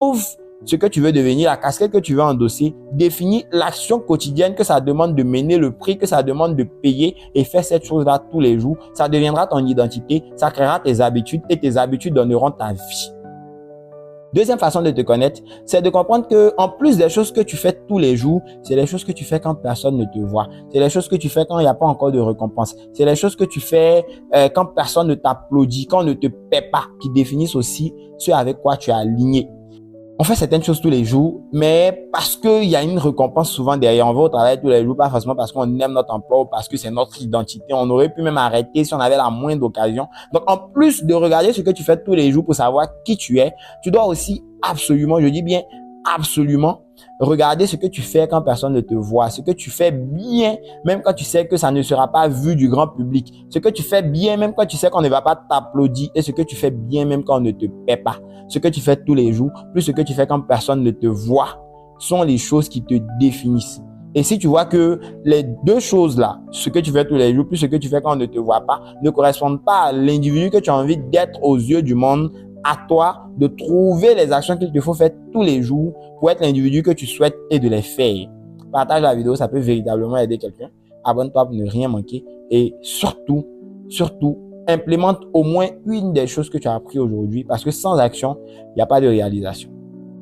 Trouve ce que tu veux devenir, la casquette que tu veux endosser, définis l'action quotidienne que ça demande de mener, le prix que ça demande de payer et fais cette chose-là tous les jours. Ça deviendra ton identité, ça créera tes habitudes et tes habitudes donneront ta vie. Deuxième façon de te connaître, c'est de comprendre que en plus des choses que tu fais tous les jours, c'est les choses que tu fais quand personne ne te voit. C'est les choses que tu fais quand il n'y a pas encore de récompense. C'est les choses que tu fais quand personne ne t'applaudit, quand on ne te paie pas, qui définissent aussi ce avec quoi tu es aligné. On fait certaines choses tous les jours, mais parce qu'il y a une récompense souvent derrière. On va au travail tous les jours, pas forcément parce qu'on aime notre emploi ou parce que c'est notre identité. On aurait pu même arrêter si on avait la moindre occasion. Donc, en plus de regarder ce que tu fais tous les jours pour savoir qui tu es, tu dois aussi absolument, je dis bien absolument, regarder ce que tu fais quand personne ne te voit, ce que tu fais bien, même quand tu sais que ça ne sera pas vu du grand public, ce que tu fais bien, même quand tu sais qu'on ne va pas t'applaudir, et ce que tu fais bien, même quand on ne te paie pas. Ce que tu fais tous les jours, plus ce que tu fais quand personne ne te voit, sont les choses qui te définissent. Et si tu vois que les deux choses-là, ce que tu fais tous les jours, plus ce que tu fais quand on ne te voit pas, ne correspondent pas à l'individu que tu as envie d'être aux yeux du monde, à toi de trouver les actions qu'il te faut faire tous les jours pour être l'individu que tu souhaites et de les faire. Partage la vidéo, ça peut véritablement aider quelqu'un. Abonne-toi pour ne rien manquer et surtout, implémente au moins une des choses que tu as appris aujourd'hui parce que sans action, il n'y a pas de réalisation.